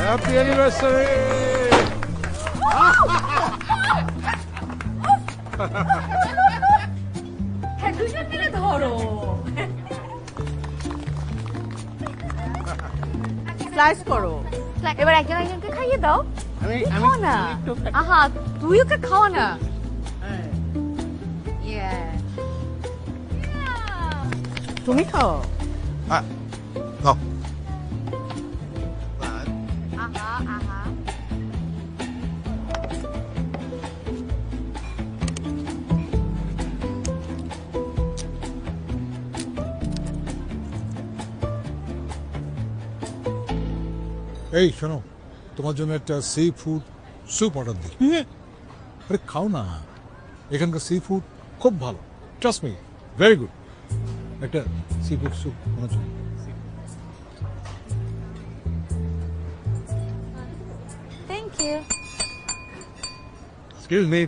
Happy anniversary. হ্যাঁ দুজন মিলে ধরো। স্লাইস করো। এবার একজন একজনকে খাইয়ে দাও। খাও না। আহা তুই ওকে খাওয়া না। তুমি খাও। হ্যাঁ নাও। আহা আহা এই শোনো, তোমার জন্য একটা সি ফুড স্যুপ অর্ডার দিই। আরে খাও না, এখানকার সি ফুড খুব ভালো, ট্রাস্ট মি, ভেরি গুড। একটা সি ফুড স্যুপ তোমার জন্য। Thank you. Excuse me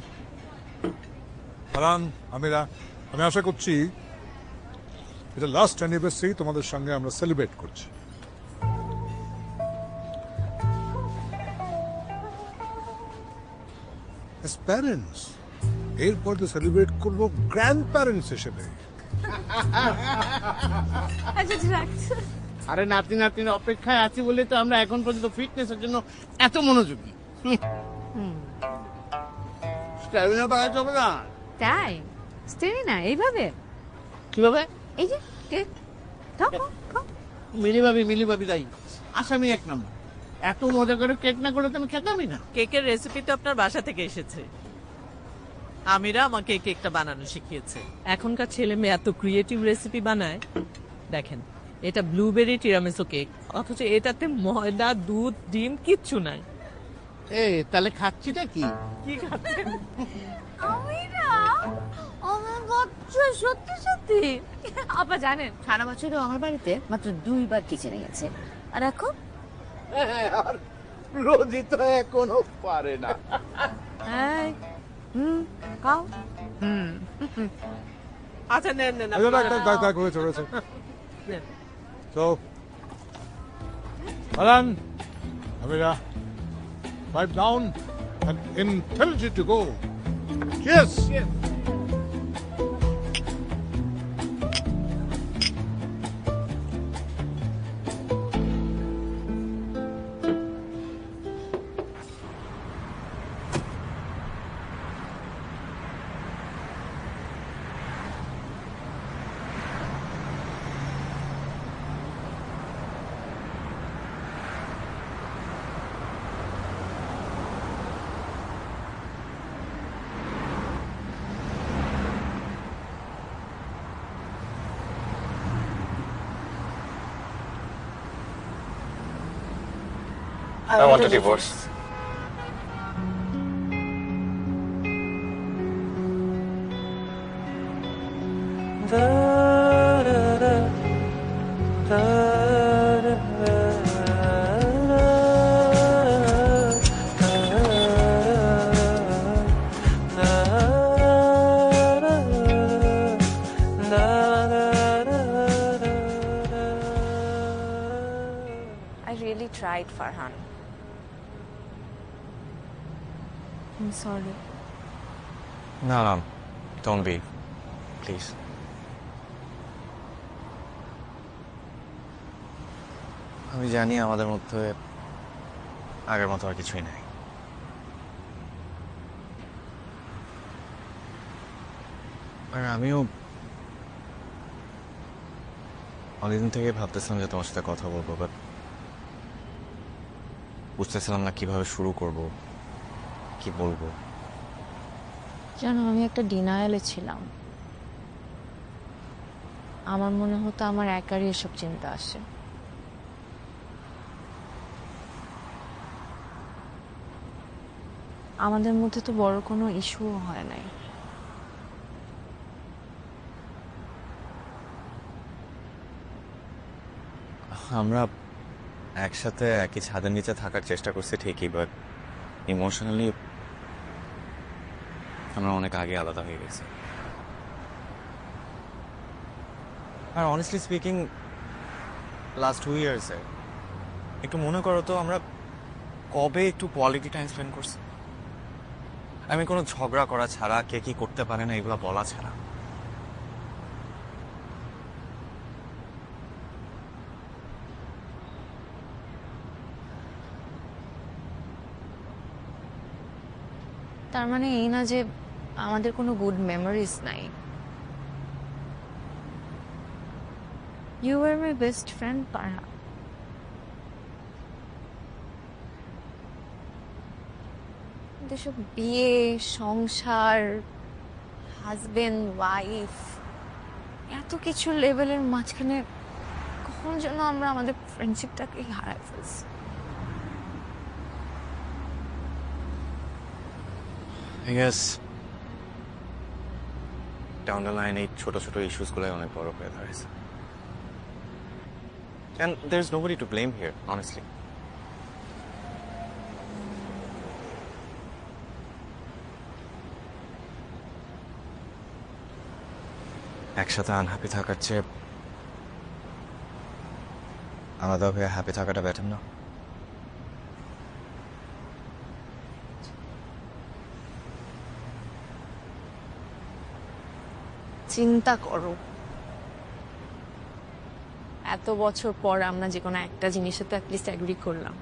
Farhan, Amira, আমি আশা করছি এটা লাস্ট অ্যানিভার্সারি তোমাদের সঙ্গে আমরা সেলিব্রেট করছি। প্যারেন্টস এরপর তো সেলিব্রেট করবো গ্র্যান্ড প্যারেন্টস হিসেবে। আরে নাতি নাতির অপেক্ষায় আছি বলে তো আমরা এখন পর্যন্ত ফিটনেসের জন্য এত মনোযোগী। স্ট্যামিনা পাওয়া যাবে না। তাই স্টেরি না এইভাবে কিভাবে? এই যে কেক খাও খাও, খাও। মিলি ভাবি তাই আসামি এক নম্বর। এত মজা করে কেক না করে তো আমি খেতামই না। কেকের রেসিপি তো আপনার বাসা থেকে এসেছে। আমিরা আমাকে এই কেকটা বানানো শিখিয়েছে। এখনকার ছেলে মেয়ে এত ক্রিয়েটিভ রেসিপি বানায়। দেখেন এটা ব্লুবেরি টিরামিসু কেক, অথচ এটাতে ময়দা দুধ ডিম কিচ্ছু নাই। তাহলে খাচ্ছিটা কি? কি খাচ্ছেন? আমিরা আমার বাচ্চা সত্যি সত্যি। আপা জানেন সারা বছরও আমার বাড়িতে মাত্র 2 বার কিচেনে গেছে। আর এখন আর রোজই তো এখনো পারে না। এই খাও। আচ্ছা নেন নেন রয়েছে। নেন। তো ফারহান, আমিরা, pipe down and encourage it to go. Yes. I want a divorce. I really tried, Farhan. I'm sorry. No, don't be. Please. আমি জানি আমাদের মধ্যে আগের মতো আর কিছুই নাই। আর আমিও অনেকদিন থেকে ভাবতেছিলাম যে তোমার সাথে কথা বলবো, বাট বুঝতেছিলাম না কিভাবে শুরু করব, কি বলবো। জানো আমি একটা ডিনায়ালে ছিলাম। আমার মনে হতো আমার একারই এসব চিন্তা আসে। আমাদের মধ্যে তো বড় কোনো ইস্যুও হয় নাই। আমরা একসাথে একই ছাদের নিচে থাকার চেষ্টা করছি ঠিকই, বাট ইমোশনালি আমরা অনেক আগে আলাদা হয়ে গেছি। আর অনেস্টলি স্পিকিং লাস্ট 2 ইয়ার্সে একটু মনে করো তো, আমরা কবে একটু কোয়ালিটি টাইম স্পেন্ড করছি? আমি কোনো ঝগড়া করা ছাড়া, কে কি করতে পারে না এগুলো বলা ছাড়া। তার মানে এই না যে আমাদের কোনো গুড মেমোরিজ নাই। You are my best friend পারা। এসব বিয়ে, সংসার, হাজবেন্ড ওয়াইফ, এত কিছু লেভেলের মাঝখানে কখন যেন আমরা আমাদের ফ্রেন্ডশিপটাকে হারাই ফেলছি। I guess down the line এই ছোট ছোট ইস্যুস গুলো অনেক বড় হয়ে দাঁড়াইছে। And there's nobody to blame here, honestly. একসাথে আনহ্যাপি থাকার চেয়ে আলাদা হয়ে হ্যাপি থাকাটা বেটার না? চিন্তা করো, এত বছর পর আমরা যে কোনো একটা জিনিসে তো অ্যাটলিস্ট এগ্রি করলাম,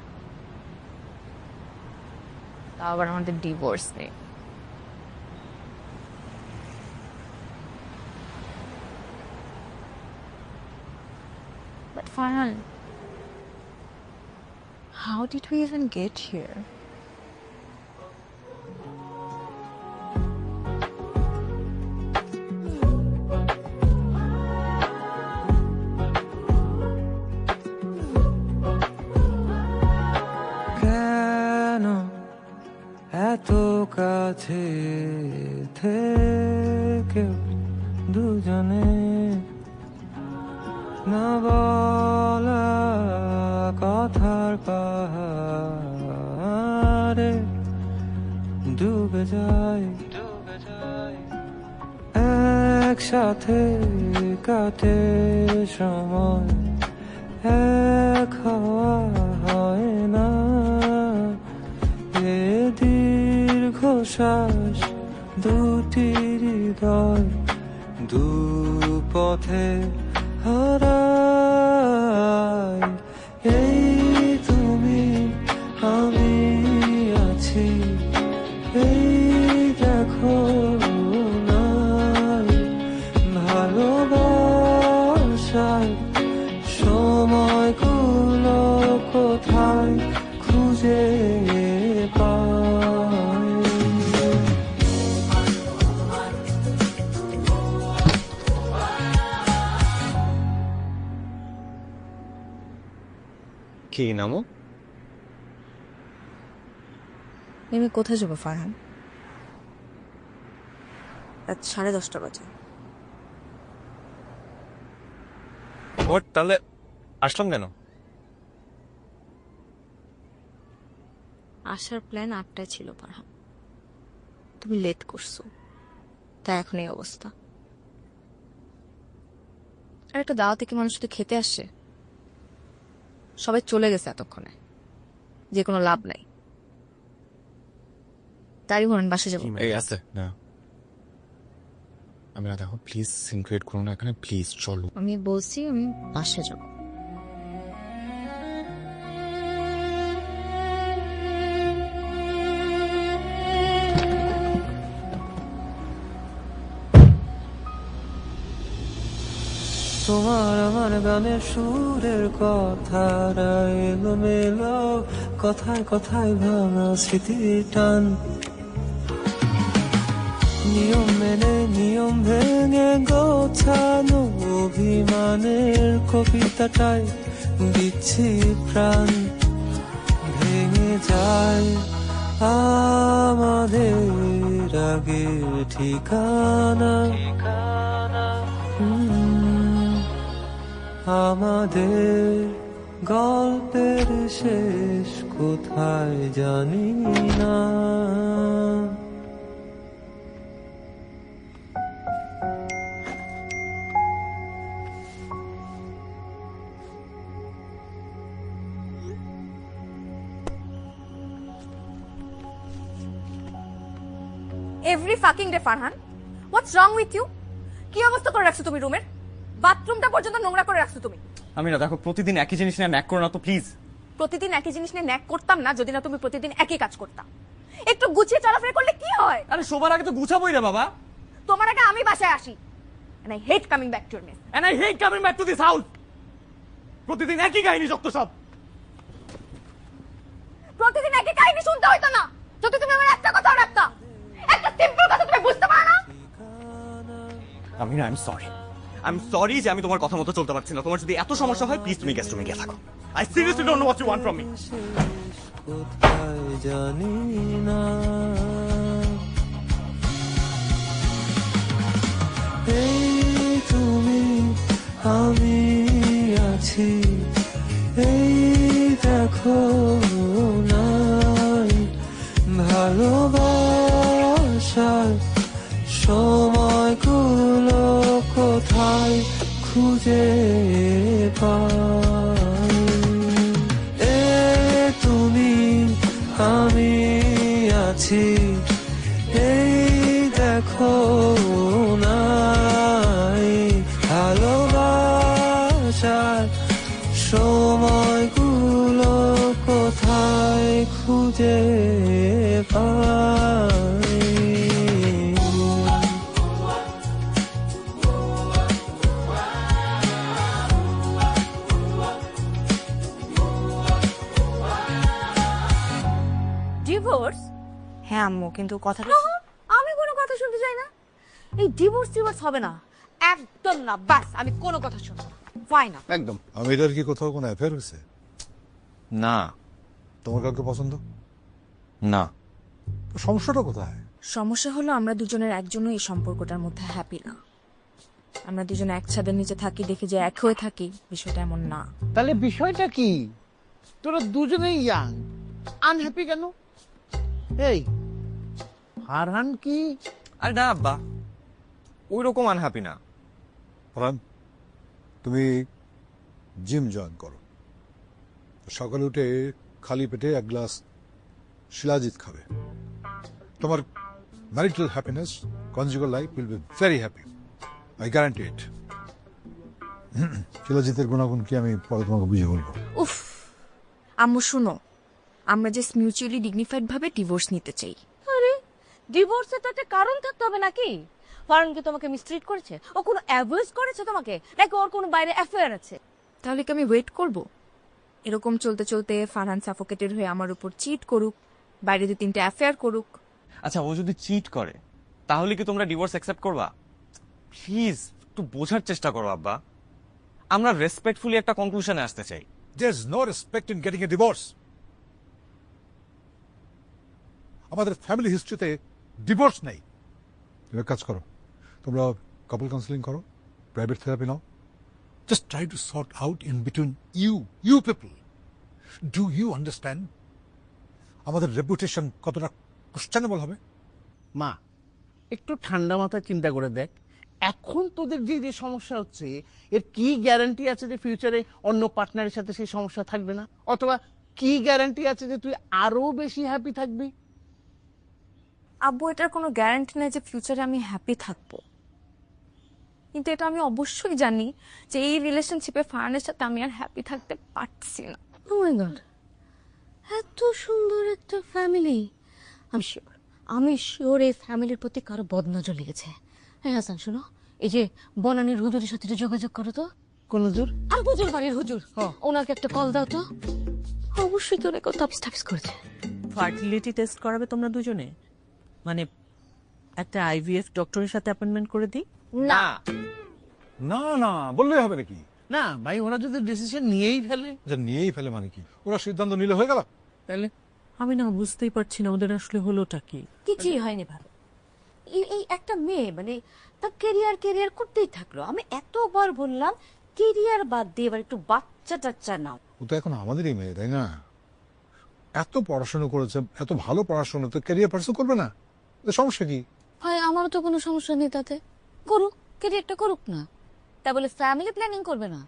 তাও আবার আমাদের ডিভোর্স নেই। But Farhan, how did we even get here? কেন এত কাছে থেকে দুজনে না বলা কথার পাহাড়ে ডুবে যায় একসাথে কাটে সময়, এক হওয়া হয় না এ দীর্ঘ শ্বাস, দুটি হৃদয় দুপথে হারায়। এই তুমি আমি আছি, এই দেখো নাই ভালোবাসার সময়গুলো কোথায় খুঁজে পাই। কি নামো? আমি কোথায় যাবো ফারহান? রাত 10:30 বাজে। ওর তাহলে আসলাম কেন? আসার প্ল্যান 8টায় ছিল ফারহান, তুমি লেট করছো, তাই এখন এই অবস্থা। আর একটা দাওয়াতে কি মানুষ শুধু খেতে আসে? সবাই চলে গেছে এতক্ষণে, যে কোনো লাভ নাই। তারই ধরেন বাসে যাবো। এই আছে না, আমি না, দেখো প্লিজ সিন ক্রিয়েট করো না এখানে, প্লিজ চলো। আমি বলছি আমি বাসে যাবো। তোমার আমার গানের সুরের কথারা এলোমেলো, কথায় কথায় ভাঙা স্মৃতির টান, নিয়ম মেনে নিয়ম ভেঙে গোছানো অভিমানের কবিতাটায় দিচ্ছি প্রাণ। ভেঙে যায় আমাদের আগের ঠিকানা, আমাদের গল্পের শেষ কোথায় জানি না। Every fucking day Farhan, what's wrong with you? কি অবস্থা করে রাখছো তুমি রুমের? বাথরুমটা পর্যন্ত নোংরা করে রাখছো তুমি। আমি না দেখো প্রতিদিন একই জিনিস নিয়ে ন্যাক করো না তো প্লিজ। প্রতিদিন একই জিনিস নিয়ে ন্যাক করতাম না যদি না তুমি প্রতিদিন একই কাজ করতাম। একটু গুছিয়ে চলাফেরা করলে কি হয়? আরে সবার আগে তো গুছাবোই রে বাবা। তোমার আগে আমি বাসায় আসি। And I hate coming back to your mess. And I hate coming back to this house. প্রতিদিন একই কাহিনী যত সব। প্রতিদিন একই কাহিনী শুনতে হইতো না যদি তুমি আমার একটা কথাও রাখতা। একটা সিম্পল কথা তুমি বুঝতে পারো না? আমি না, I'm sorry যে আমি তোমার কথা মতো চলতে পারছি না। তোমার যদি এত সমস্যা হয় প্লিজ তুমি গেস্ট রুমে গিয়ে থাকো। I seriously don't know what you want from me. কোথায় জানি না, এই তুমি আমি আছি, এই দেখো নাই ভালোবাসার সময়গুলো কোথায় খুঁজে পাই। এ তুমি আমি আছি, এই দেখো নাই ভালোবাসার সময়গুলো কোথায় খুঁজে পাই। ডিভোর্স? হ্যাঁ আম্মু, কিন্তু কথাটা আমি কোনো কথা শুনতে চাই না। এই ডিভোর্স হবে না, একদম না। বাস, আমি কোনো কথা শুনবো না। ফাইন। একদম। আমিরার কি কোথাও কোনো অ্যাফেয়ার হয়েছে? না তোমার কাউকে পছন্দ? না। তো সমস্যাটা কোথায়? সমস্যা হলো আমরা দুজনের একজনও এই সম্পর্কটার মধ্যে হ্যাপি না। আমরা দুজনে এক ছাদের নিচে থাকি দেখে যে এক হয়ে থাকি, বিষয়টা এমন না। তাহলে বিষয়টা কি? তোরা দুজনেই ইয়াং, আনহ্যাপি কেন? এই ফারহান কি? আরে না আব্বা, ওই রকম আনহ্যাপি না। ফরহান, তুমি জিম জয়েন করো। সকালে উঠে খালি পেটে এক গ্লাস শিলাজিৎ খাবে। তোমার marital happiness, conjugal life will be very happy, I guarantee it. শিলাজিতের গুণাগুণ কি আমি পরে তোমাকে বুঝিয়ে বলবো। উফ আম্মু শুনো, আমরা যে মিউচুয়ালি ডিগনিফাইড ভাবে ডিভোর্স নিতে চাই। আরে ডিভোর্সে তো একটা কারণ থাকতে হবে নাকি? ফারহান কি তোমাকে মিসট্রিট করেছে? ও কোনো অ্যাভয়েড করেছে তোমাকে, নাকি ওর কোনো বাইরে অ্যাফেয়ার আছে? তাহলে কি আমি ওয়েট করব? এরকম চলতে চলতে ফারহান সাফোকেটেড হয়ে আমার উপর চিট করুক, বাইরে 2-3টে অ্যাফেয়ার করুক। আচ্ছা ও যদি চিট করে তাহলে কি তোমরা ডিভোর্স অ্যাকসেপ্ট করবা? প্লিজ একটু বোঝার চেষ্টা করো আব্বা, আমরা রেসপেক্টফুলি একটা কনক্লুশনে আসতে চাই। There's no respect in getting a divorce. আমাদের ফ্যামিলি হিস্ট্রিতে ডিভোর্স নেই। তুমি এক কাজ করো, তোমরা কাপল কাউন্সিলিং করো, প্রাইভেট থেরাপি নাও। Just try to sort out in between you people. Do you understand আমাদের রেপুটেশন কতটা কোশ্চেনেবল হবে? মা একটু ঠান্ডা মাথায় চিন্তা করে দেখ, এখন তোদের যে যে সমস্যা হচ্ছে এর কি গ্যারান্টি আছে যে ফিউচারে অন্য পার্টনারের সাথে সেই সমস্যা থাকবে না? অথবা কি গ্যারান্টি আছে যে তুই আরো বেশি হ্যাপি থাকবি? আব্বু, এটার কোনো গ্যারান্টি নেই যে ফিউচারে আমি হ্যাপি থাকবো, কিন্তু এটা আমি অবশ্যই জানি যে এই রিলেশনশিপে ফারহানের সাথে আমি আর হ্যাপি থাকতে পারছি না। ও মাই গড, এত সুন্দর একটা ফ্যামিলি! আমি শিওর এই ফ্যামিলির প্রতি কারো বদনজর লেগেছে। হ্যাঁ হাসান শোনো, এই যে বনানীর হুজুরের সাথে একটু যোগাযোগ করো তো। কোন হুজুর? আর হুজুর বাড়ির হুজুর, ওনাকে একটা কল দাও তো। অবশ্যই তো ওনাকে তাপস টাপস করেছে। ফার্টিলিটি টেস্ট করাবে তোমরা দুজনে? মানে একটা আইভিএফ ডক্টরের সাথে অ্যাপয়েন্টমেন্ট করে দিই? না না না বললেই হবে নাকি? না ভাই, ওরা যদি ডিসিশন নিয়েই ফেলে। আচ্ছা নিয়েই ফেলে মানে কি? ওরা সিদ্ধান্ত নিলে হয়ে গেল। তাহলে আমি না বুঝতেই পারছি না ওদের আসলে হলোটা কি। কিছুই হয়নি ভালো। এই একটা মেয়ে মানে তার কেরিয়ার করতেই থাকলো। আমি এতবার বললাম কেরিয়ার বাদ দিয়ে এবার একটু বাচ্চা টাচ্চা নাও। ও তো এখন আমাদেরই মেয়ে, তাই না? এত পড়াশোনা করেছে, এত ভালো পড়াশোনা, তো ক্যারিয়ার পার্সু করবে না? সমস্যা কি? হয় আমারও তো কোনো সমস্যা নেই তাতে, করুক, কেরিয়ারটা করুক না। তা বলে ফ্যামিলি প্ল্যানিং করবে না?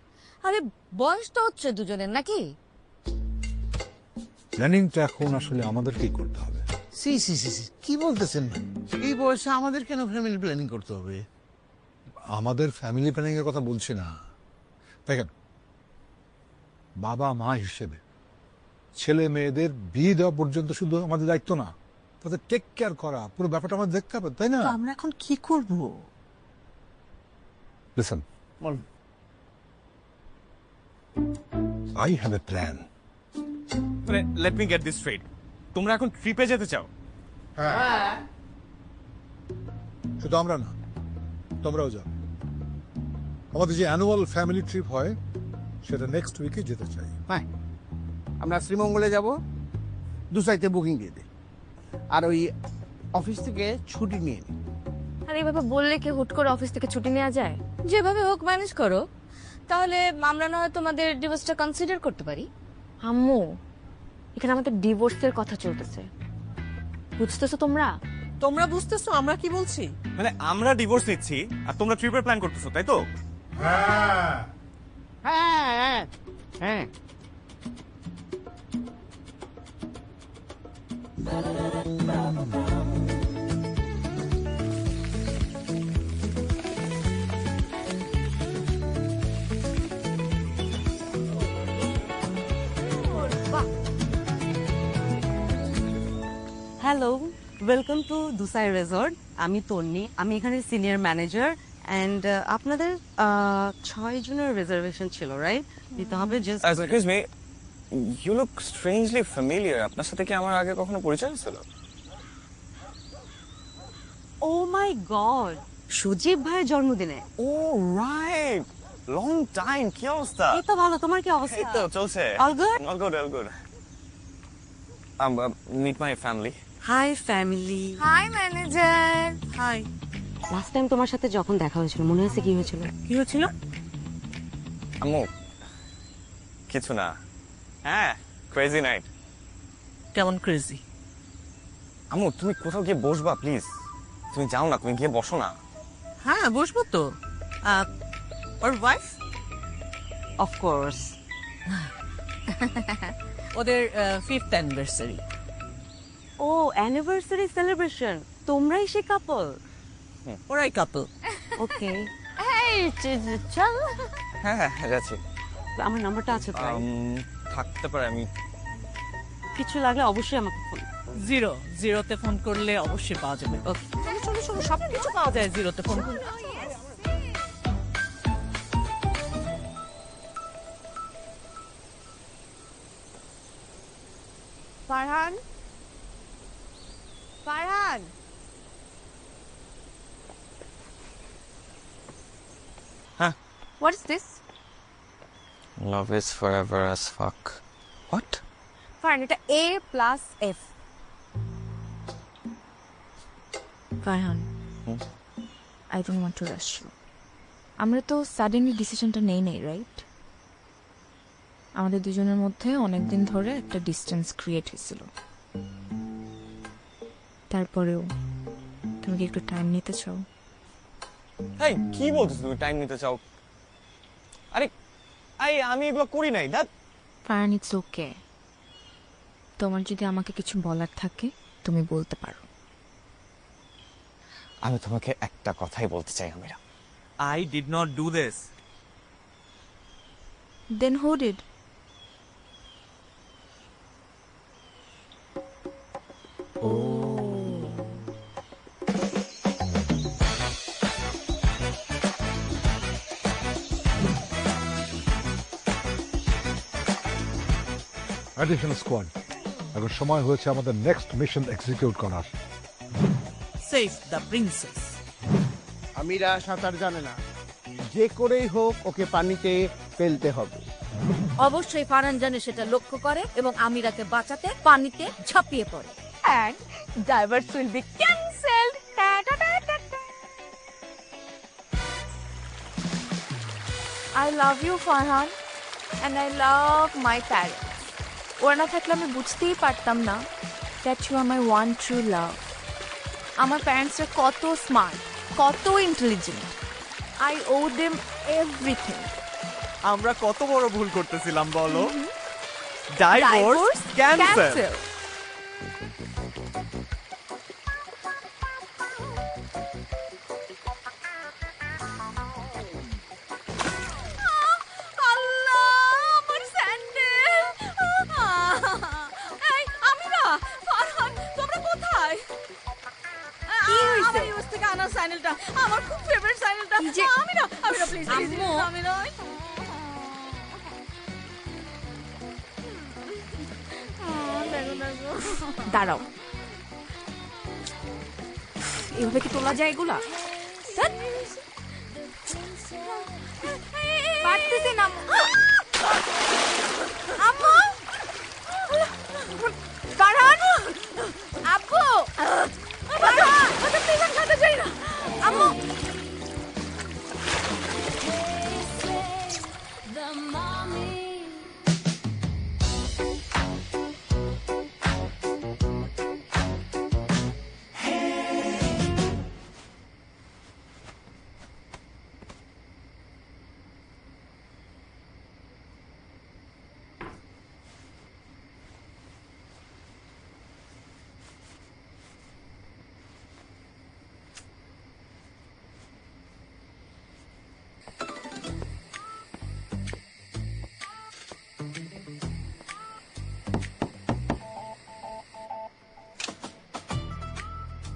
আরে বয়স তো হচ্ছে দুজনের নাকি? প্ল্যানিংটা এখন আসলে আমাদেরকেই করতে হবে। সি সি সি সি, কি বলতেছেন? এই বয়সে আমাদের কেন ফ্যামিলি প্ল্যানিং করতে হবে? আমাদের ফ্যামিলি প্ল্যানিং এর কথা বলছি না। দেখেন, বাবা মা হিসেবে ছেলে মেয়েদের বিয়ে দেওয়া পর্যন্ত শুধু আমাদের দায়িত্ব না, তাদের টেক কেয়ার করা, পুরো ব্যাপারটা আমাদের দেখতে হবে, তাই না? আমরা এখন কি করব? লিসেন, বলুন। I have a plan. মানে let me get this straight, তোমরা এখন ট্রিপে যেতে চাও? শুধু আমরা না, তোমরাও যাও। আমাদের যে অ্যানুয়াল ফ্যামিলি ট্রিপ হয় সেটা নেক্সট উইকে যেতে চাই। হ্যাঁ, আমরা শ্রীমঙ্গলে যাব, দুসাইতে বুকিং দিয়ে দিই, আর ওই অফিস থেকে ছুটি নিয়ে নিই। আর এইভাবে বললে কি হুট করে অফিস থেকে ছুটি নেওয়া যায়? যেভাবে হোক ম্যানেজ করো, তাহলে আমরা না হয় তোমাদের ডিভোর্সটা কনসিডার করতে পারি। আম্মু, এখানে আমাদের ডিভোর্সের কথা চলতেছে, বুঝতেছো তোমরা? তোমরা বুঝতেছো আমরা কি বলছি? মানে আমরা ডিভোর্স নিচ্ছি আর তোমরা ট্রিপের প্ল্যান করতেছো, তাই তো? হ্যাঁ হ্যাঁ হ্যাঁ। Hello, welcome to Dusai resort. আমি তন্নি, আমি এখানে সিনিয়র ম্যানেজার। অ্যান্ড আপনাদের 6 জনের রিজার্ভেশন ছিল, রাইট? দিতে হবে just. Excuse me, you look strangely familiar. আপনার সাথে কি আমার আগে কখনো পরিচয় ছিল? ও মাই গড, সুজীব ভাইয়ের জন্মদিনে। ও রাইট, লং টাইম। কি অবস্থা? এই তো ভালো, তোমার কি এই অবস্থা? তো চলছে। All good? All good, all good. Meet my family. Hi family. Hi manager. Hi. Last time তোমার সাথে যখন দেখা হয়েছিল মনে আছে কি হয়েছিল? কি হয়েছিল? আম্মু, কিছু না। হ্যাঁ, ক্রেজি নাইট। কেমন ক্রেজি? আম্মু, তুমি কোথাও গিয়ে বসবা প্লিজ? তুমি যাও না, তুমি গিয়ে বসো না। হ্যাঁ বসবো তো। ওর ওয়াইফ? Of course. ওদের 5th অ্যানিভার্সারি। ও, অ্যানিভার্সারি সেলিব্রেশন। তোমরাই সে কাপল? ওরাই কাপল। ওকে, এই চল। হ্যাঁ হ্যাঁ, যাচ্ছি। আমার নাম্বারটা আছে তো? থাকতে পারে। আমি কিছু লাগলে অবশ্যই আমাকে ফোন। 0তে ফোন করলে অবশ্যই পাওয়া যাবে। ওকে। চলো চলো চলো, সবকিছু পাওয়া যায় 0তে ফোন করলে। ফারহান, ফারহান। হ্যাঁ। What is this? Love is forever as fuck. What? Farhan, এটা A+F। Farhan, I don't want to rush you. আমরা তো সাডেনলি ডিসিশনটা নেই রাইট? আমাদের দুজনের মধ্যে অনেকদিন ধরে একটা ডিস্টেন্স ক্রিয়েট হয়েছিল। তারপরেও তুমি কি একটু টাইম নিতে চাও? এই কি বলছিস তুমি? টাইম নিতে চাও? আরে আমি এগুলো করি নাই। That Farhan, it's okay. তোমার যদি আমাকে কিছু বলার থাকে তুমি বলতে পারো। আমি তোমাকে একটা কথাই বলতে চাই Amira. I did not do this. Then who did? Addition squad, এখন সময় হয়েছে আমাদের নেক্সট মিশন এক্সিকিউট করার। Save the princess. আমিরা সাঁতার জানে না, যে করেই হোক ওকে পানিতে ফেলতে হবে। অবশ্যই ফারহান জানে সেটা লক্ষ্য করে এবং আমিরাকে বাঁচাতে পানিতে ঝাঁপিয়ে পড়ে। And divers will be cancelled. I love you, Farhan, and I love my parents. ওরা না থাকলে আমি বুঝতেই পারতাম না that you are my one true love. আমার প্যারেন্টসরা কত স্মার্ট, কত intelligent. I owe them everything. আমরা কত বড় ভুল করতেছিলাম বলো? Divorce cancel. Cancel. আল্লাহ, আমার স্যান্ডেল! এই, আমিরা, ফারহান, তোমরা কোথায়? আমার ইউএস থেকে আনা স্যান্ডেলটা, আমার খুব ফেভারিট স্যান্ডেলটা। আমিরা, আমিরা, প্লিজ, আমিরা। দাঁড়াও, এভাবে কি তোলা যায় এগুলা? পারতেছি না আম্মু। ফারহান, আব্বু, ফারহান, ওটা প্লিজ আমি সাথে যাই না। আম্মু,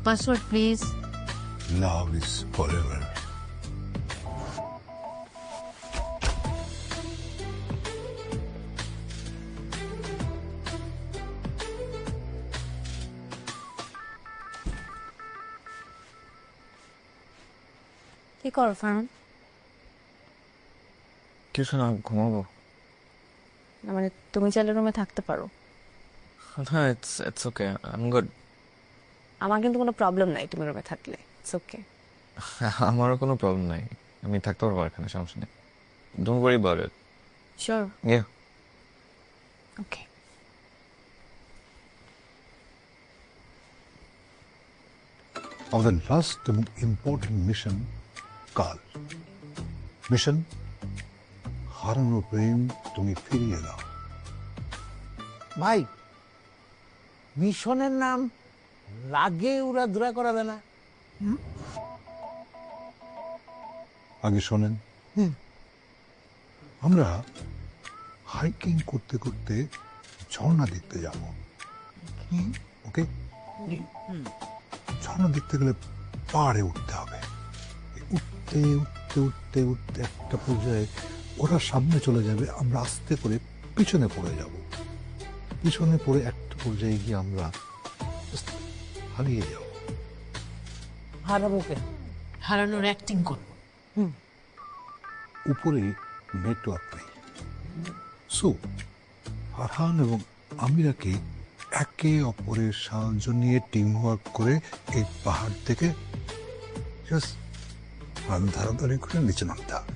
password please. Love is forever. কি করো ফারহান? কিছু না, ঘুমাবো। মানে তুমি চাইলে রুমে থাকতে পারো, হ্যাঁ, it's okay, I am good. আমার কিন্তু কোনো প্রবলেম নাই তুমি রুমে থাকলে। It's okay. আমারও কোনো প্রবলেম নাই, আমি থাকতে পারবো এখানে, সমস্যা নেই। Don't worry about it. Sure? Yeah. Okay. আমাদের লাস্ট এবং ইম্পর্টেন্ট মিশন কাল। মিশন হারানো প্রেম তুমি ফিরিয়ে দাও। ভাই, মিশনের নাম লাগে উড়াধুরা করা দেয় না। আগে শোনেন, আমরা হাইকিং করতে করতে ঝর্ণা দেখতে যাব। ওকে? ঝর্ণা দেখতে গেলে পাহাড়ে উঠতে হবে। উঠতে উঠতে উঠতে উঠতে একটা পর্যায়ে ওরা সামনে চলে যাবে, আমরা আস্তে করে পিছনে পড়ে যাব। পিছনে পড়ে একটা পর্যায়ে গিয়ে আমরা হারিয়ে যাব। হারাবো কে? হারানোর অ্যাক্টিং করব। উপরে নেটওয়ার্ক নেই। সো ফারহান এবং আমিরাকে একে অপরের সাহায্য নিয়ে টিম ওয়ার্ক করে এই পাহাড় থেকে জাস্ট ধারাধারি করে নিচে নামতে হবে।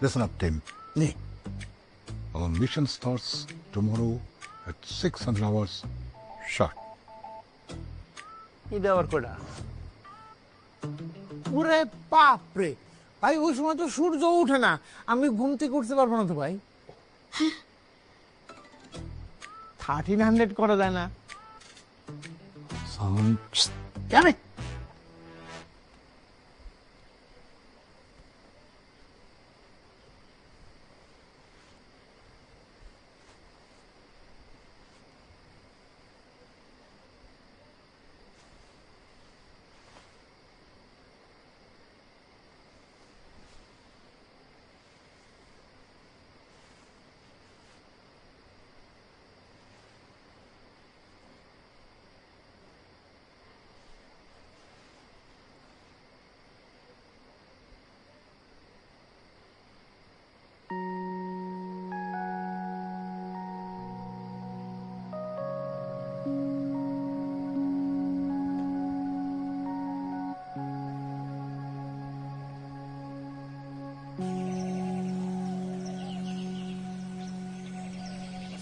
Listen up, Tim. Our mission starts tomorrow at 600 hours sharp. এটা আবার কোটা? ওরে বাপরে ভাই, ওই সময় তো সূর্য ওঠে না, আমি ঘুম থেকে উঠতে পারবো না তো ভাই। 1300 করা যায় না? Damn it!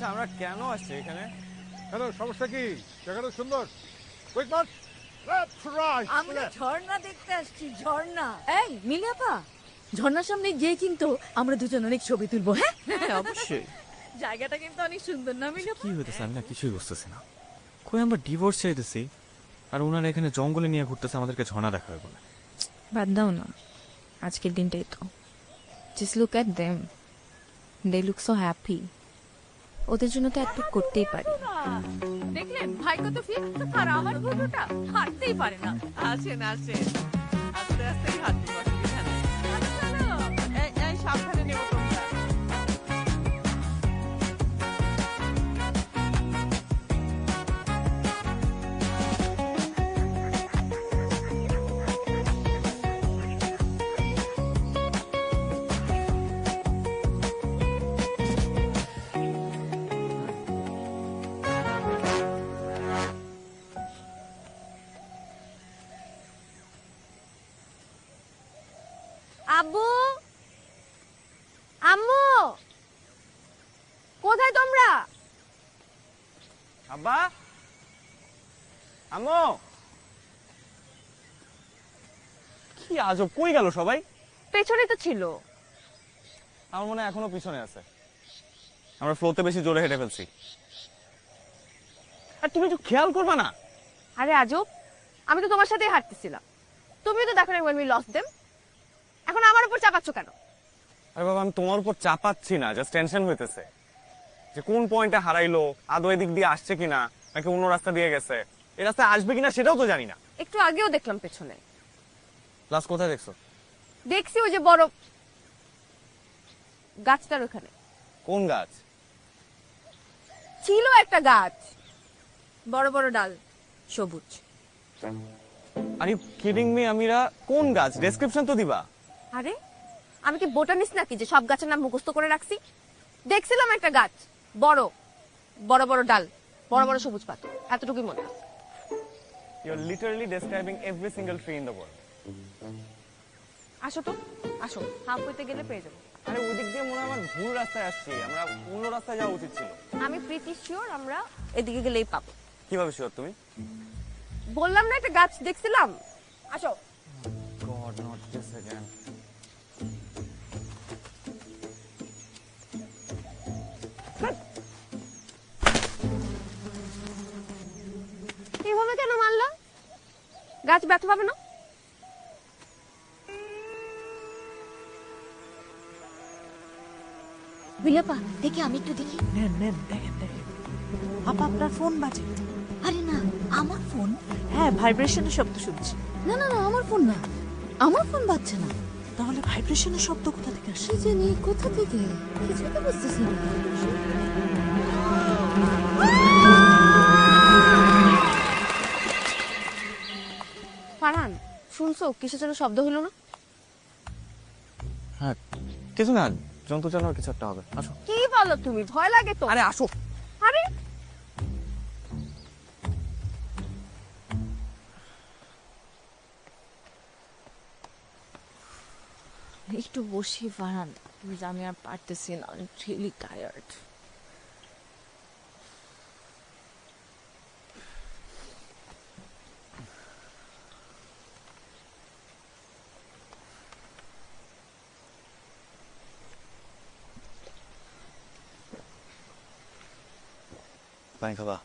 আচ্ছা আমরা কেন আসছি এখানে? হ্যালো, সমস্যা কি? জায়গাটা সুন্দর। Quick March, left right. আমরা ঝর্ণা দেখতে আসছি, ঝর্ণা। এই মিলিয়াপা, ঝর্ণার সামনে গিয়ে কিন্তু আমরা দুজন অনেক ছবি তুলবো। হ্যাঁ হ্যাঁ অবশ্যই। জায়গাটা কিন্তু অনেক সুন্দর না মিলিয়াপা? কি হইতেছে আমি না কিছুই বুঝতেছি না। কই আমরা ডিভোর্স চাইতেছি আর ওনারা এখানে জঙ্গলে নিয়ে ঘুরতেছে আমাদেরকে ঝর্ণা দেখাবে বলে। বাদ দাও না, আজকের দিনটাই তো। Just look at them, they look so happy. ওদের জন্য তো এত করতেই পারি। দেখলেন ভাই কত ফিট, আর আমার বন্ধুটা হাঁটতেই পারে না। আসেন আসেন, আস্তে আস্তে হাঁটতে অসুবিধা নেই। এই সাবধানে নেব তোমরা। আব্বু, আম্মু, কোথায় তোমরা? আব্বা, আম্মু, কি আজব, কই গেল সবাই? পেছনে তো ছিল। আমার মনে হয় এখনো পিছনে আছে। আমরা ফ্লোতে বেশি জোরে হেঁটে ফেলছি। আর তুমি একটু খেয়াল করবা না? আরে আজব, আমি তো তোমার সাথেই হাঁটতেছিলাম। তুমিও তো দেখো না when we lost them। এখন আমার উপর চাপাচ্ছ কেন? আরে বাবা, আমি তোমার উপর চাপাচ্ছি না, জাস্ট টেনশন হইতেছে যে কোন পয়েন্টে হারাইলো, আদৌ এদিক দিয়ে আসছে কিনা নাকি অন্য রাস্তা দিয়ে গেছে, এই রাস্তায় আসবে কিনা সেটাও তো জানি না। একটু আগেও দেখলাম পেছনে। লাস্ট কোথায় দেখছো? দেখছি ওই যে বড় গাছটার ওখানে। কোন গাছ? ছিল একটা গাছ, বড় বড় ডাল, সবুজ। আর ইউ কিডিং মি আমিরা? কোন গাছ? ডেসক্রিপশন তো দিবা। আরে আমি কি বোটানিস্ট নাকি যে সব গাছের নাম মুখস্থ করে রাখছি? দেখছিলাম একটা গাছ, বড় বড় বড় ডাল, বড় বড় সবুজ পাতা, এতটুকুই মনে আছে। You are literally describing every single tree in the world. আসো তো, আসো, হাফ হইতে গেলে পেয়ে যাবো। আরে ওই দিক দিয়ে মনে হয় আমার ভুল রাস্তায় আসছি, আমরা অন্য রাস্তায় যাওয়া উচিত ছিল। আমি প্রিটি শিওর আমরা এদিকে গেলেই পাবো। কিভাবে শিওর তুমি? বললাম না একটা গাছ দেখছিলাম। আসো। God, not this again. এইভাবে কেন মারলা? গাছ ব্যথা পাবে না? বিলেপা দেখি, আমি একটু দেখি। নেন নেন, দেখেন দেখেন। আপা আপনার ফোন বাজে। আরে না, আমার ফোন। হ্যাঁ, ভাইব্রেশনের শব্দ শুনছি। না না না, আমার ফোন না, আমার ফোন বাজছে না। তাহলে ভাইব্রেশনের শব্দ কোথা থেকে আসে? কি জানি কোথা থেকে, কিছুই তো বুঝতেছি না। ফারহান, শুনছো কিসের জন্য শব্দ হলো না? হ্যাঁ, কিছু না, জন্তু জানোয়ার কিছু একটা হবে। আসো। কি বলো তুমি? ভয় লাগে তো। আরে আসো। আরে একটু বসি ফারহান, আমি আর পারতেছি না, রিয়েলি টায়ার্ড। পানি খাবা?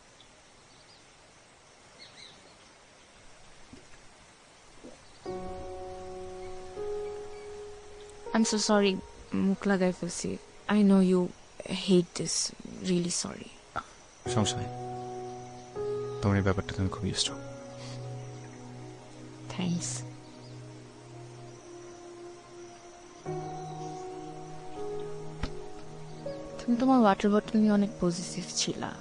I'm so sorry, মুখ লাগাই ফেলছি। I know you hate this, really sorry. সমস্যা নেই, তোমার এই ব্যাপারটা তুমি খুব ইউজড। Thanks. তুমি তোমার ওয়াটার বটল নিয়ে অনেক পজিটিভ ছিলা।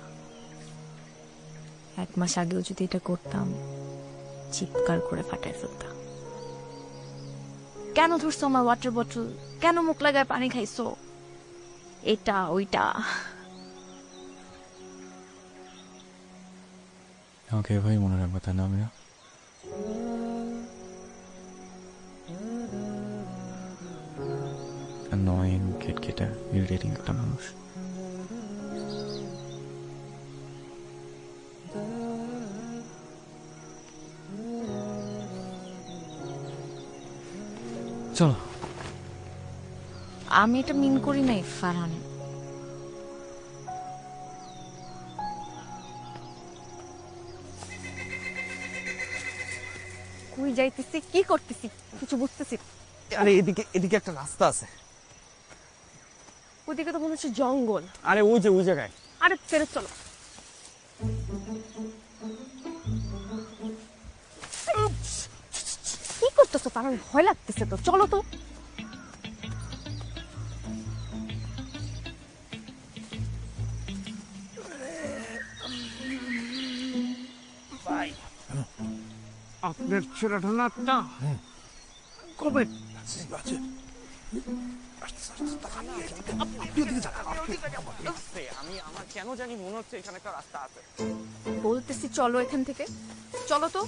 1 মাস আগেও যদি এটা করতাম, চিৎকার করে ফাটাই ফেলতাম। কেন ধরছো আমার ওয়াটার বটল? কেন মুখ লাগায় পানি খাইছো? এটা ওইটা। আমাকে এভাবেই মনে রাখবো, তাই না আমিরা? annoying, খিটখিটে, ইরিটেটিং একটা মানুষ। চলো। আমি এটা মিন করি নাই ফারহান। কই যাইতেছি, কি করতেছি কিছু বুঝতেছি না। আরে এদিকে এদিকে একটা রাস্তা আছে। ওদিকে তো মনে হচ্ছে জঙ্গল। আরে ওই যে ওই জায়গায়। আরে ফেরত চলো। কি করতেছো ফারহান? ভয় লাগতেছে তো, চলো তো। আপনার ছেলেটা না একটা কবে আমি আমার কেন জানি মনে হচ্ছে এখানে একটা রাস্তা আছে। বলতেছি চলো এখান থেকে, চলো তো।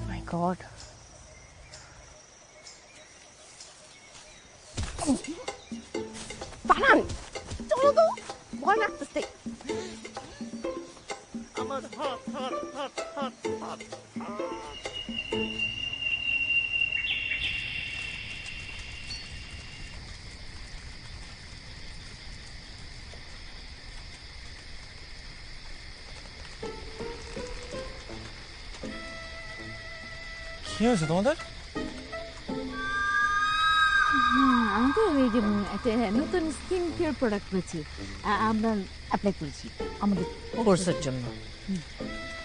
মাই গড, ফারহান চলো তো, ভয় লাগতেছে। আমার হাত হাত হাত হাত হাত। কি হয়েছে তোমাদের? আমাদের এই যে একটা নতুন স্কিন কেয়ার প্রোডাক্ট পেয়েছি, আমরা অ্যাপ্লাই করেছি আমাদের কোর্সের জন্য।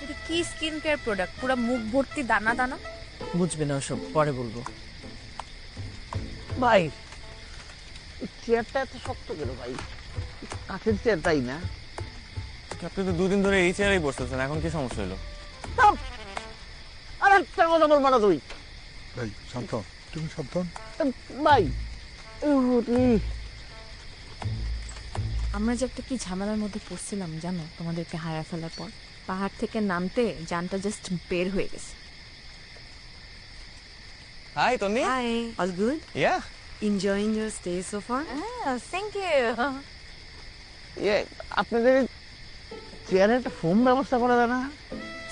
এটা কি স্কিন কেয়ার প্রোডাক্ট? পুরো মুখ ভর্তি দানা দানা। বুঝবে না ওসব, পরে বলবো। ভাই চেয়ারটা এত শক্ত কেন ভাই? কাঠের চেয়ার, তাই না? আপনি তো দুদিন ধরে এই চেয়ারেই বসতেছেন, এখন কি সমস্যা হলো? আর একটা কথা বলবো না তুই ভাই শান্ত হও, তুমি শান্ত হও। ভাই। আমরা যে একটা কি ঝামেলার মধ্যে পড়ছিলাম জানো, তোমাদেরকে হারা ফেলার পর পাহাড় থেকে নামতে জানটা জাস্ট বের হয়ে গেছে। Hi Tonni. Hi, all good? Yeah Enjoying your stay so far? Thank you. আপনাদের চেয়ারে একটা ফোন ব্যবস্থা করা যায় না?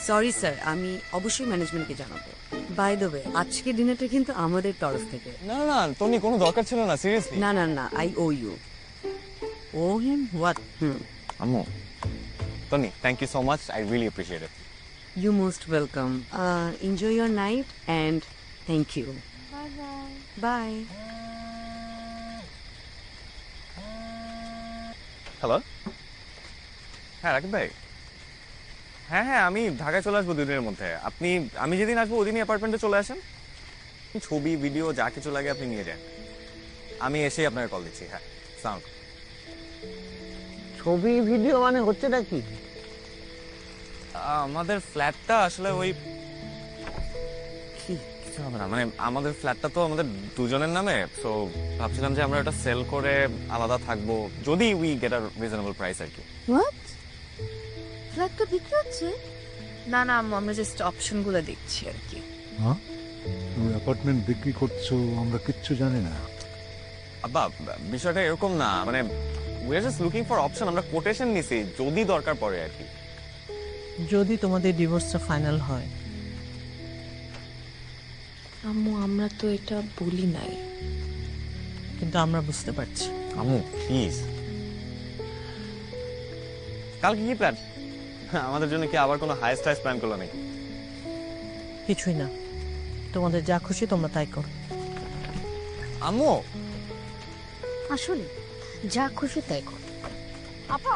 সরি স্যার, আমি অবশ্যই ম্যানেজমেন্টকে জানাবো। বাই দ্য ওয়ে, আজকে ডিনারটা কিন্তু আমাদের তরফ থেকে। না না তন্নি, কোনো দরকার ছিল না, সিরিয়াসলি। না না না, I owe you. Owe him what? আম্মু, Tonni, thank you so much, I really appreciate it. You most welcome. Enjoy your night and thank you. Bye. Hello, হ্যাঁ রাকিব ভাই। হ্যাঁ হ্যাঁ, আমি ঢাকায় চলে আসবো 2 দিনের মধ্যে। আমি যেদিন আসবো ওদিনই অ্যাপার্টমেন্টে চলে আসেন। ছবি ভিডিও যা কিছু লাগে আপনি নিয়ে যান, আমি এসেই আপনাকে কল দিচ্ছি। হ্যাঁ, সাউন্ড। ছবি ভিডিও মানে হচ্ছে নাকি? আমাদের ফ্ল্যাটটা আসলে ওই কিছু হবে না, মানে আমাদের ফ্ল্যাটটা তো আমাদের দুজনের নামে, তো ভাবছিলাম যে আমরা ওটা সেল করে আলাদা থাকবো, যদি we get a reasonable price আর কি। হোয়াট, ফ্ল্যাটটা বিক্রি হচ্ছে? না না আম্মু, আমরা জাস্ট অপশনগুলো দেখছি আর কি। হ্যাঁ, তুমি অ্যাপার্টমেন্ট বিক্রি করছো, আমরা কিচ্ছু জানি না। আব্বা, বিষয়টা এরকম না, মানে we are just looking for option. আমরা কোটেশন নিছি যদি দরকার পড়ে আর কি। যদি তোমাদের ডিভোর্সটা ফাইনাল হয়। আম্মু আমরা তো এটা বলি নাই। কিন্তু আমরা বুঝতে পারছি। আম্মু প্লিজ। কালকে কি প্ল্যান? আমাদের জন্য কি আবার কোনো হাইস্ট হাইস্ট প্ল্যান করলো নাকি? কিছুই না, তোমাদের যা খুশি তোমরা তাই করো। আম্মু, আসলে যা খুশি তাই কর। আপা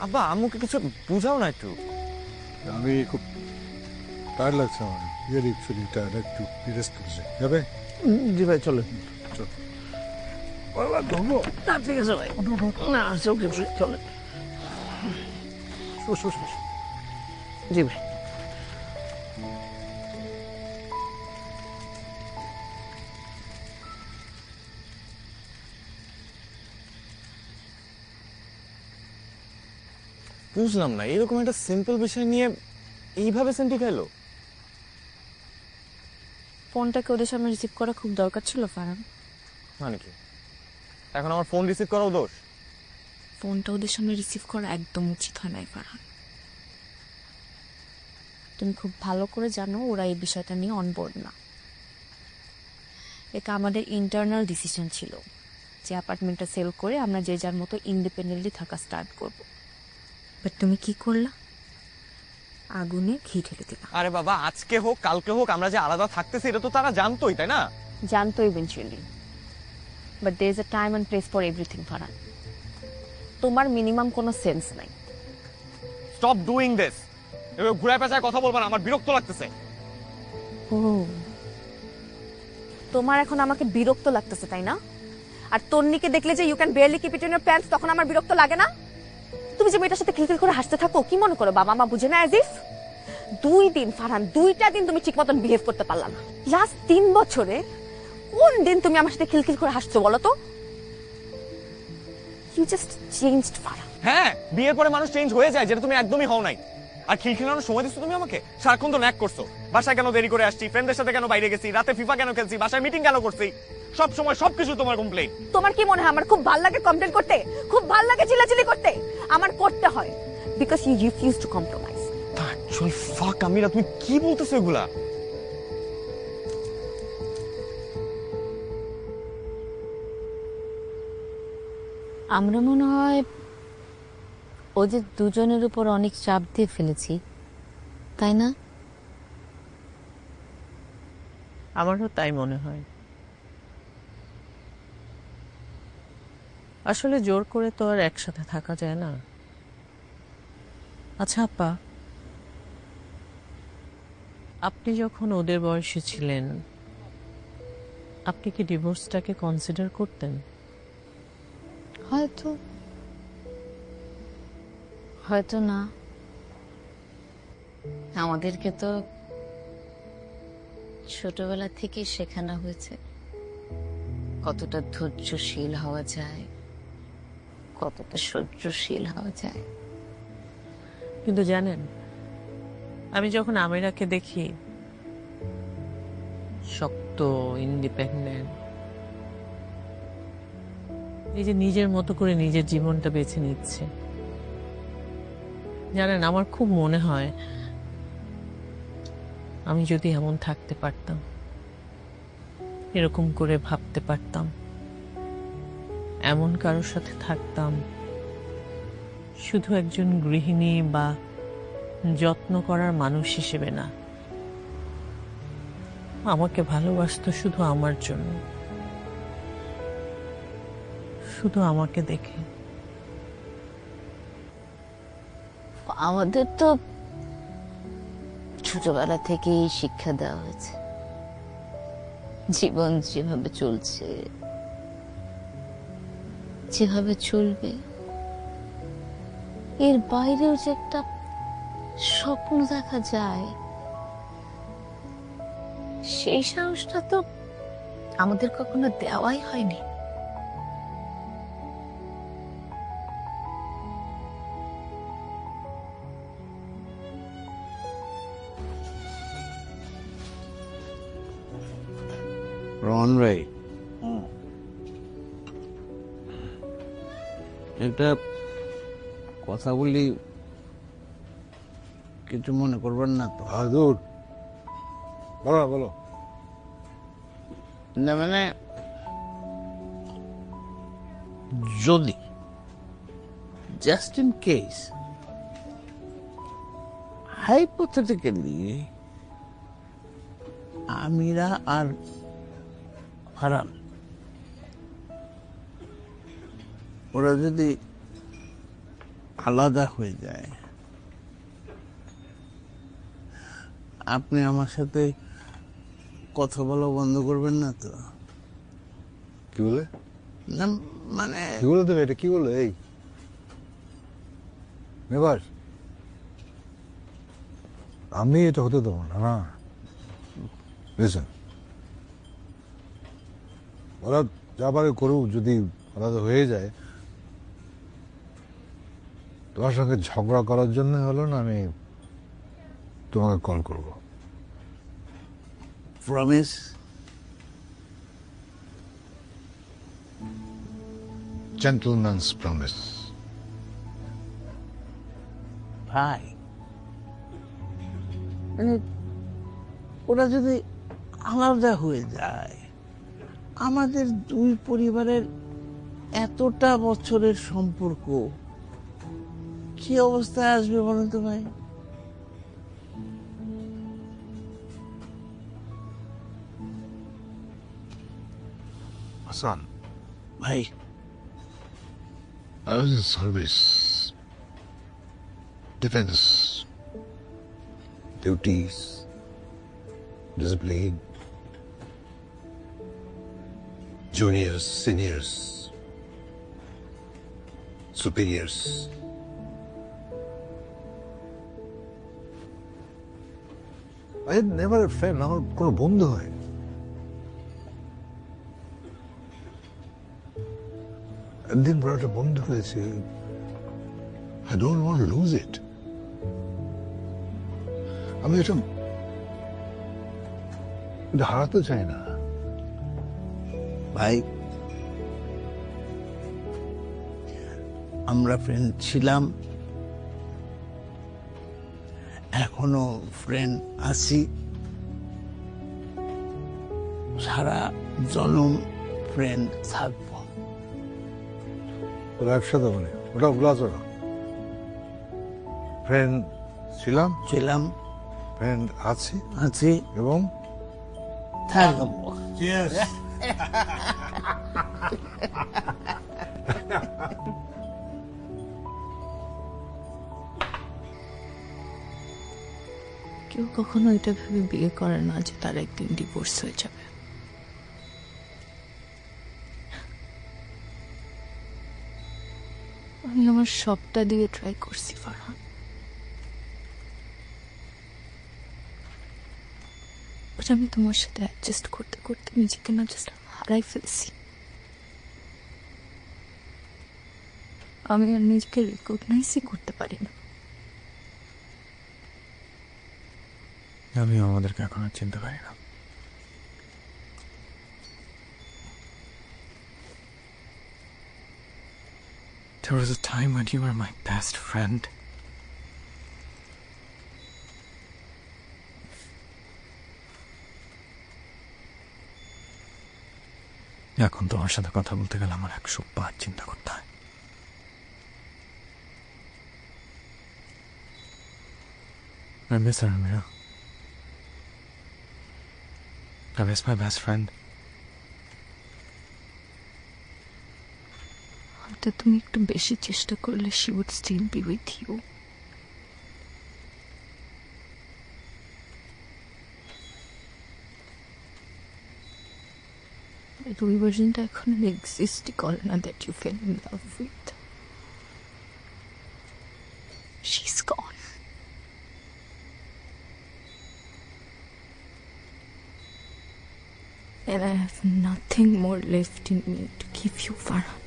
আব্বা আম্মুকে কিছু বুঝাও না একটু। আমি খুব টায়ার্ড লাগছে আমার, রিয়েলি ফিলিং টায়ার্ড, একটু রেস্ট করছি। যাবে? জি ভাই চলে। চল। না ঠিক আছে ভাই, না চোখে চলে। জি ভাই। বুঝলাম না, এরকম একটা সিম্পল বিষয় নিয়ে এইভাবে সেন্টি খাইলো। ফোনটাকে ওদের সামনে রিসিভ করা খুব দরকার ছিল ফারহান। মানে কি এখন আমার ফোন রিসিভ করাও দোষ? ফোনটা ওদের সামনে রিসিভ করা একদম উচিত হয় নাই ফারহান। তুমি খুব ভালো করে জানো ওরা এই বিষয়টা নিয়ে অনবোর্ড না। এটা আমাদের ইন্টারনাল ডিসিশন ছিল যে অ্যাপার্টমেন্টটা সেল করে আমরা যে যার মতো ইন্ডিপেন্ডেন্টলি থাকা স্টার্ট করব। বাট তুমি কি করলা? আগুনে ঘি ঢেলে দিলা। আরে বাবা, আজকে হোক কালকে হোক আমরা যে আলাদা থাকতেছি এটা তো তারা জানতোই, তাই না? জানতো eventually, but there is a time and place for everything Farhan. তোমার মিনিমাম কোনো সেন্স নাই। Stop doing this. এভাবে ঘুরায় পেঁচায় কথা বলবা না, আমার বিরক্ত লাগতেছে। ও, তোমার এখন আমাকে বিরক্ত লাগতেছে তাই না? আর তন্নিকে দেখলে যে you can barely keep it in your pants, তখন আমার বিরক্ত লাগে না? তুমি যে মেয়েটার সাথে খিলখিল করে হাসতে থাকো, কি মনে করো বাবা মা বুঝে না? অ্যাজ ইফ 2 দিন ফারহান, 2টা দিন তুমি ঠিক মতন বিহেভ করতে পারলা না। লাস্ট 3 বছরে কোন দিন তুমি আমার সাথে খিলখিল করে হাসছো বলো তো? You just changed Farhan. হ্যাঁ, বিয়ের পরে মানুষ চেঞ্জ হয়ে যায়, যেটা তুমি একদমই হও নাই। আর খিলখিলানোর সময় দিচ্ছ তুমি আমাকে? সারাক্ষণ তো ন্যাক করছো। বাসায় কেন দেরি করে আসছি, ফ্রেন্ডদের সাথে কেন বাইরে গেছি, রাতে ফিফা কেন খেলছি, বাসায় মিটিং কেন করছি, সব সময় সবকিছু তোমার কমপ্লেইন। তোমার কি মনে হয় আমার খুব ভালো লাগে কমপ্লেন করতে? খুব ভালো লাগে চিল্লাচিল্লি করতে? আমার করতে হয় because you refuse to compromise. Actually fuck Amira, তুমি কি বলতেছো এগুলা? আমরা মনে হয় ওদের দুজনের উপর অনেক চাপ দিয়ে ফেলেছি, তাই না? আমারও তাই মনে হয়। আসলে জোর করে তো আর একসাথে থাকা যায় না। আচ্ছা আপা, আপনি যখন ওদের বয়সে ছিলেন, আপনি কি ডিভোর্সটাকে কনসিডার করতেন? হয়তো, হয়তো না। আমাদেরকে তো ছোটবেলা থেকেই শেখানো হয়েছে কতটা ধৈর্যশীল হওয়া যায়, কতটা সহ্যশীল হওয়া যায়। কিন্তু জানেন, আমি যখন আমিরাকে দেখি শক্ত, ইন্ডিপেন্ডেন্ট, এই যে নিজের মতো করে নিজের জীবনটা বেছে নিচ্ছে, জানেন আমার খুব মনে হয় আমি যদি এমন থাকতে পারতাম, এরকম করে ভাবতে পারতাম, এমন কারোর সাথে থাকতাম, শুধু একজন গৃহিণী বা যত্ন করার মানুষ হিসেবে না, আমাকে ভালোবাসতো শুধু আমার জন্য, শুধু আমাকে দেখে। আমাদের তো ছোটবেলা থেকেই শিক্ষা দেওয়া হয়েছে জীবন যেভাবে চলছে, যেভাবে চলবে, এর বাইরেও যে একটা স্বপ্ন দেখা যায়, সেই সাহসটা তো আমাদের কখনো দেওয়াই হয়নি। রন ভাই, একটা কথা বলি, কিছু মনে করবেন না তো? দূর, বলো না, বলো। না মানে, যদি জাস্ট ইন কেস, হাইপোথেটিক্যালি আমিরা আর ফারহান ওরা যদি আলাদা হয়ে যায়, আপনি আমার সাথে কথা বলা বন্ধ করবেন না তো? কি বলে? না মানে, কি বলে তুমি? এটা কি বলে? এই মেবার, আমি এটা হতে দেবো না। না, লিসেন, ওরা যা পারে করুক, যদি আলাদা হয়ে যায়, তোমার সঙ্গে ঝগড়া করার জন্য হলো না, আমি তোমাকে কল করব। প্রমিস? Gentleman's promise. ভাই, মানে ওরা যদি আলাদা হয়ে যায়, আমাদের দুই পরিবারের এতটা বছরের সম্পর্ক কি অবস্থায় আসবে বলেন তো ভাই? Hassan, ভাই I was in service. Defense. Duties. Discipline. Juniors, seniors. Superiors. I had never a friend. আমার কোনো বন্ধু হয় একদিন বড় একটা বন্ধু হয়েছে। I don't want to lose it. আমি এটা হারাতে চাই না। ভাই আমরা ফ্রেন্ড ছিলাম, এখনো ফ্রেন্ড আছি, সারা জনম ফ্রেন্ড থাকবো। একসাথে মানে ওটা ভুলা যাবে না। ফ্রেন্ড ছিলাম, ফ্রেন্ড আছি এবং থাকবো। কেউ কখনো এটা ভেবে বিয়ে করে না যে তার একদিন ডিভোর্স হয়ে যাবে। আমি আমার সবটা দিয়ে ট্রাই করছি ফারহান, বাট আমি তোমার সাথে অ্যাডজাস্ট করতে করতে নিজেকে না জাস্ট হারাই ফেলছি। আমি আর নিজেকে রিকগনাইজই করতে পারি না। আমি আমাদেরকে এখন আর চিনতে পারি না। There was a time when you were my best friend. এখন তোমার সাথে কথা বলতে গেলে আমার 100 বার চিন্তা করতে হয়। I miss her, Amira. I miss my best friend. হয়তো তুমি একটু বেশি চেষ্টা করলে she would still be with you. ওই ভার্সনটা এখন এক্সিস্টই করে না that you fell in love with. She's gone. And I have nothing more left in me to give you, Farhan.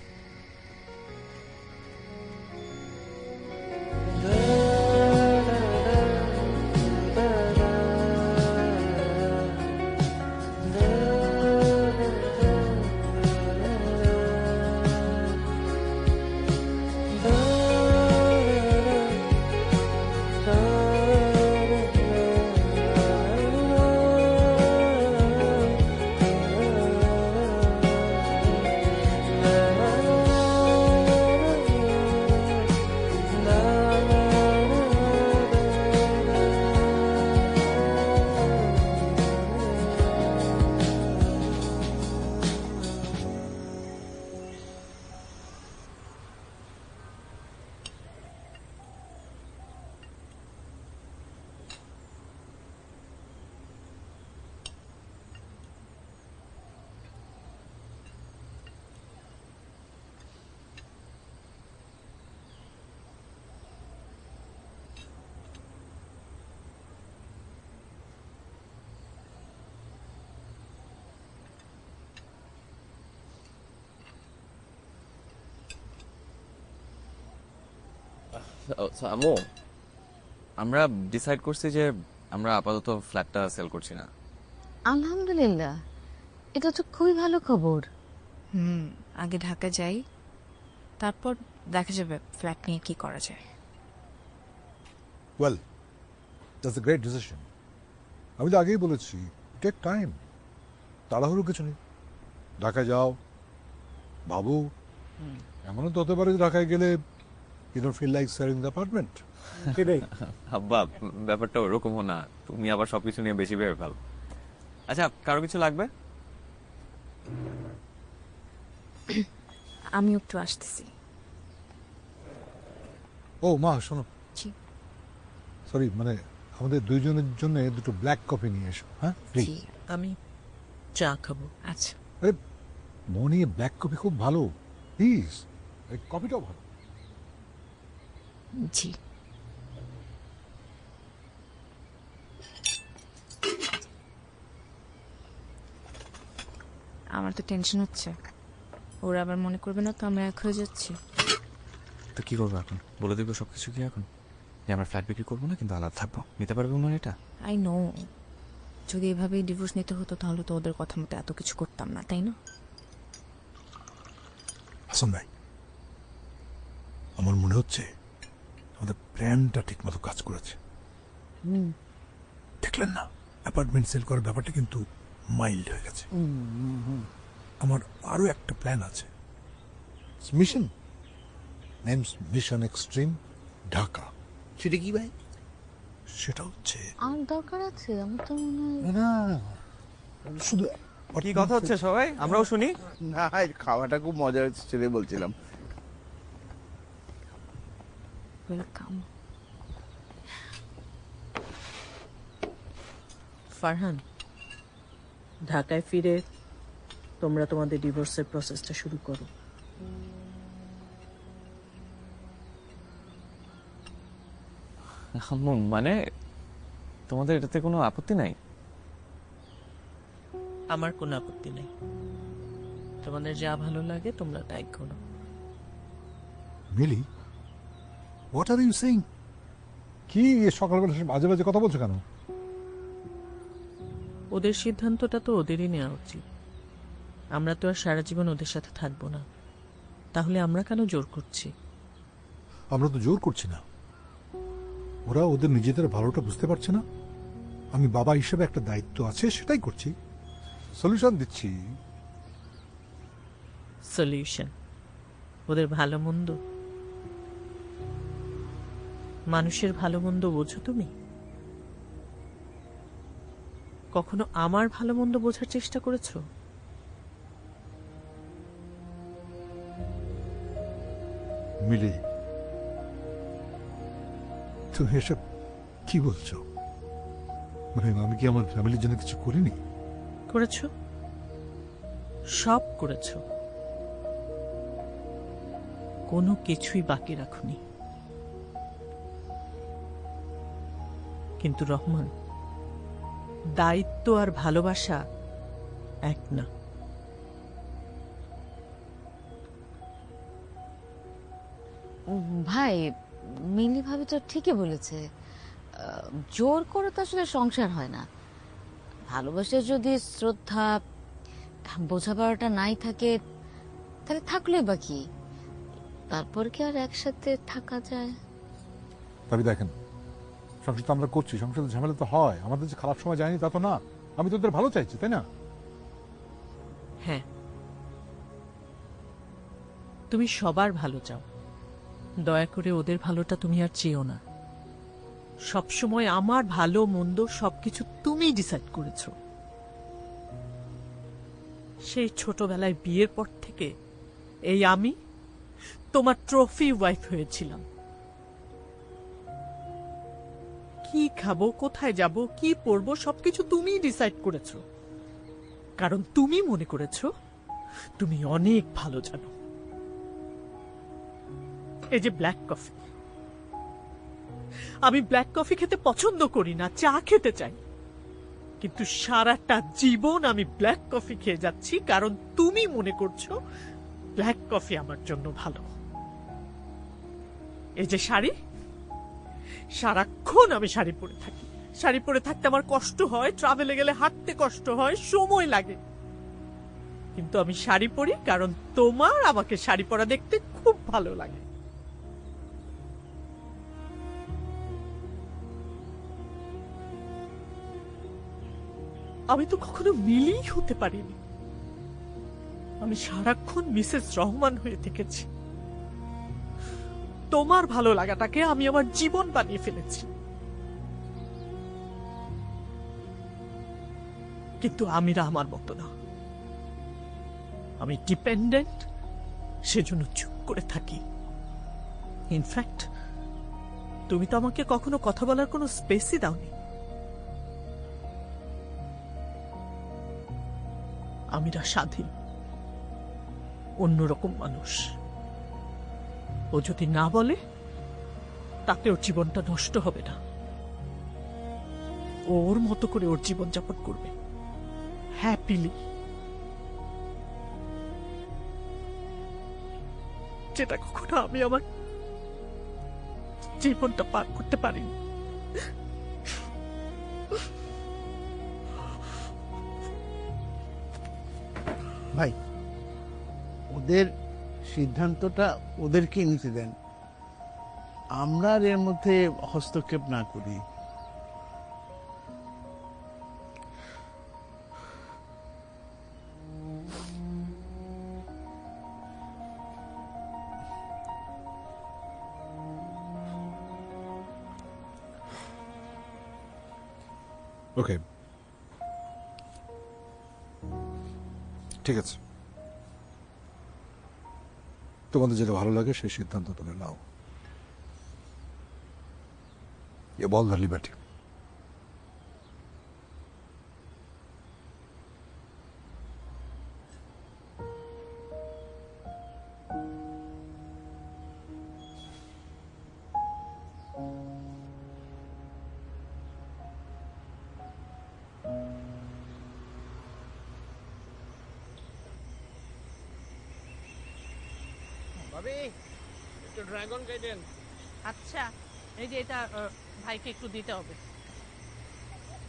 আমু, আমরা ডিসাইড করছি যে আমরা আপাতত ফ্ল্যাটটা সেল করছি না। আলহামদুলিল্লাহ, এটা তো খুবই ভালো খবর। আগে ঢাকা যাই, তারপর দেখা যাবে ফ্ল্যাট নিয়ে কি করা যায়। Well, that's a great decision. আমি তো আগেই বলেছি, টেক টাইম, তাড়াহুড়ো কিছু নেই। ঢাকায় যাও, বাবু, এমনও তো হতে পারে যে ঢাকায় গেলে you don't feel like selling the apartment. আব্বা, ব্যাপারটা ওরকমও না, তুমি আবার সবকিছু নিয়ে বেশি ভেবে ফেলো। আচ্ছা, কারো কিছু লাগবে? আমি একটু আসতেছি। ও মা শোনো, জি। সরি, মানে আমাদের দুইজনের জন্য দুটো ব্ল্যাক কফি নিয়ে এসো, হ্যাঁ প্লিজ। জি আমি চা খাবো। আচ্ছা। আরে মনি, ব্ল্যাক কফি খুব ভালো, প্লিজ। কফিটাও ভালো। জি। আমার তো টেনশন হচ্ছে, ওরা আবার মনে করবে না তো আমরা এক হয়ে যাচ্ছি। তো কি করবো এখন? বলে দেবো সবকিছু কি এখন, যে আমরা ফ্ল্যাট বিক্রি করবো না কিন্তু আলাদা থাকবো? নিতে পারবে মনে এটা? আই নো, যদি এভাবেই ডিভোর্স নিতে হতো তাহলে তো ওদের কথা মতো এত কিছু করতাম না, তাই না? হাসান ভাই, আমার মনে হচ্ছে আমাদের প্ল্যানটা ঠিক মতো কাজ করেছে। দেখলেন না, অ্যাপার্টমেন্ট সেল করার ব্যাপারটা কিন্তু মাইল্ড হয়ে গেছে। আমার আরো একটা প্ল্যান আছে, mission, names mission extreme Dhaka. সেটা কি ভাই? সেটা হচ্ছে আর দরকার আছে? আমার তো মনে হয় না, শুধু কি কথা হচ্ছে সবাই, আমরাও শুনি। না, খাওয়াটা খুব মজা হচ্ছে সেটাই বলছিলাম। ওয়েলকাম। ফারহান, ঢাকায় ফিরে তোমরা তোমাদের ডিভোর্সের প্রসেসটা শুরু করো। আম্মু, মানে তোমাদের এটাতে কোনো আপত্তি নাই? আমার কোনো আপত্তি নেই, তোমাদের যা ভালো লাগে তোমরা তাই করো। মিলি, হোয়াট আর ইউ সেইং? কি সকালবেলা বাজে বাজে কথা বলছো কেন? ওদের সিদ্ধান্তটা তো ওদেরই নেওয়া উচিত। আমরা তো আর সারা জীবন ওদের সাথে থাকবো না, তাহলে আমরা কেন জোর করছি? আমরা তো জোর করছি না, ওরা ওদের নিজেদের ভালোটা বুঝতে পারছে না। আমি বাবা হিসেবে একটা দায়িত্ব আছে, সেটাই করছি, সলিউশন দিচ্ছি। সলিউশন? ওদের ভালো মন্দ, মানুষের ভালো মন্দ বোঝো তুমি? কখনো আমার ভালো মন্দ বোঝার চেষ্টা করেছো? মিলি, তুমি এসব কি বলছো? মানে আমি কি আমার ফ্যামিলির জন্য কিছু করিনি? করেছো, সব করেছো, কোনো কিছুই বাকি রাখুনি। কিন্তু রহমান, দায়িত্ব আর ভালোবাসা এক না। ভাই, মিলি ভাবি তো ঠিকই বলেছে, জোর করে তো আসলে সংসার হয় না। ভালোবাসে যদি শ্রদ্ধা বোঝাপড়াটা নাই থাকে, তাহলে থাকলে বা কি, তারপর কি আর একসাথে থাকা যায়? তবে দেখেন, সংসার তো আমরা করছি, সংসারে ঝামেলা তো হয়, আমাদের যে খারাপ সময় যায়নি তা তো না। আমি তো ওদের ভালো চাইছি, তাই না? হ্যাঁ, তুমি সবার ভালো চাও, দয়া করে ওদের ভালোটা তুমি আর চেয়েও না। সবসময় আমার ভালো মন্দ সবকিছু তুমি ডিসাইড করেছো। সেই ছোটবেলায় বিয়ের পর থেকে এই আমি তোমার ট্রফি ওয়াইফ হয়েছিলাম। কি খাবো, কোথায় যাব, কি পরবো সবকিছু তুমি ডিসাইড করেছো, কারণ তুমি মনে করেছো তুমি অনেক ভালো জানো। এই যে ব্ল্যাক কফি, আমি ব্ল্যাক কফি খেতে পছন্দ করি না, চা খেতে চাই, কিন্তু সারাটা জীবন আমি ব্ল্যাক কফি খেয়ে যাচ্ছি কারণ তুমি মনে করছো ব্ল্যাক কফি আমার জন্য ভালো। এই যে শাড়ি, সারাক্ষণ আমি শাড়ি পরে থাকি, শাড়ি পরে থাকতে আমার কষ্ট হয়, ট্রাভেলে গেলে হাঁটতে কষ্ট হয়, সময় লাগে, কিন্তু আমি শাড়ি পরি কারণ তোমার আমাকে শাড়ি পরা দেখতে খুব ভালো লাগে। আমি তো কখনো মিলি হতে পারিনি, আমি সারাক্ষণ মিসেস রহমান হয়ে থেকেছি। তোমার ভালো লাগাটাকে আমি আমার জীবন বানিয়ে ফেলেছি। কিন্তু আমিরা আমার মতো না, আমি ডিপেন্ডেন্ট, সেজন্য চুপ করে থাকি। ইনফ্যাক্ট তুমি তো আমাকে কখনো কথা বলার কোনো স্পেসই দাওনি। আমিরা স্বাধীন, অন্যরকম মানুষ। ও যদি না বলে তাতে ওর জীবনটা নষ্ট হবে না, ওর মতো করে ওর জীবন যাপন করবে হ্যাপিলি, যেটা কখনো আমি আমার জীবনটা পার করতে পারিনি। ভাই, ওদের সিদ্ধান্তটা ওদেরকে নিতে দেন, আমরা আর এর মধ্যে হস্তক্ষেপ না করি। ওকে, ঠিক আছে, তোমাদের যেটা ভালো লাগে সেই সিদ্ধান্ত তুমি নাও। You have all the liberty. ভাবি, একটু ড্রাগন গাইডেন। আচ্ছা, এই যে এটা ভাইকে একটু দিতে হবে।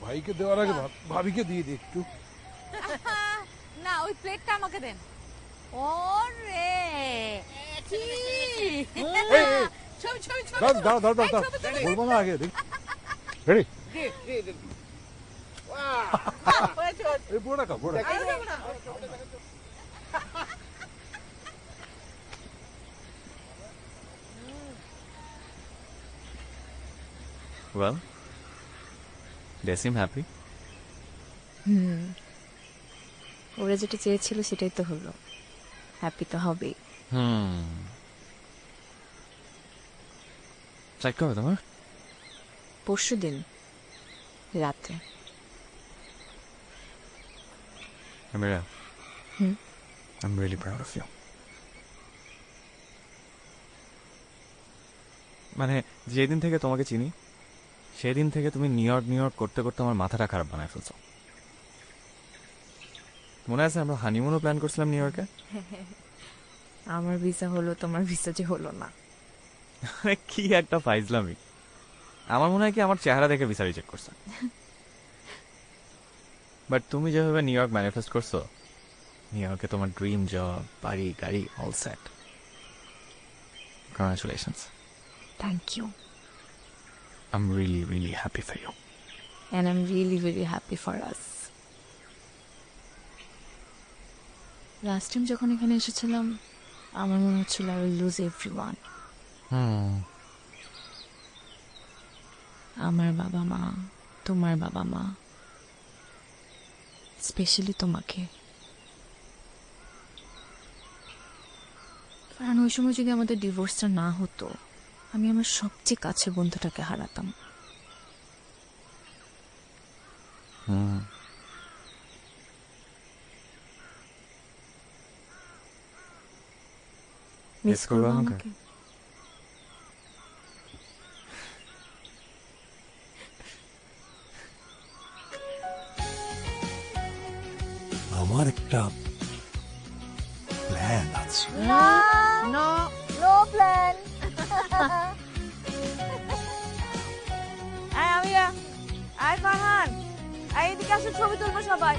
ভাইকে দেওয়ার আগে ভাবিকে দিয়ে দিই একটু। না, ওই প্লেটটা আমাকে দেন। ওরে কি ছবি ছবি ছবি দাঁড়াও দাঁড়াও দাঁড়াও, বলবো না আগে। রেডি? এই পুরো টাকা পুরো টাকা। Well, they seem happy. ওরা যেটা চেয়েছিল সেটাই তো হলো, হ্যাপি তো হবেই। ফ্লাইট কবে তোমার? পরশুদিন রাতে। Amira, I'm really proud of you. মানে যেদিন থেকে তোমাকে চিনি সেদিন থেকে তুমি নিউ ইয়র্ক করতে করতে আমার মাথাটা খারাপ বানায় ফেলছো। মনে আছে আমরা হানিমুনও প্ল্যান করছিলাম নিউ ইয়র্কে? আমার ভিসা হলো, তোমার ভিসা যে হলো না। কি একটা ফাইজলামি। আমার মনে হয় কি আমার চেহারা দেখে ভিসা রিজেক্ট করছে। বাট তুমি যেভাবে নিউ ইয়র্ক ম্যানিফেস্ট করছো, নিউ ইয়র্কে তোমার ড্রিম জব, বাড়ি, গাড়ি, all set. Congratulations. Thank you. I'm really, really happy for you. And I'm really, really happy for us. Last time যখন এখানে এসেছিলাম আমার মনে হচ্ছিল I will lose everyone. আমার বাবা মা, তোমার বাবা মা, স্পেশালি তোমাকে। কারণ ওই সময় যদি আমাদের ডিভোর্সটা না হতো, আমি আমার সবচেয়ে কাছের বন্ধুটাকে হারাতাম। মিস করবো আমাকে? আমার একটা প্ল্যান আছে। No plan. আমিরা, আয় ফারহান, এদিকে আসো, ছবি তুলবো সবাই।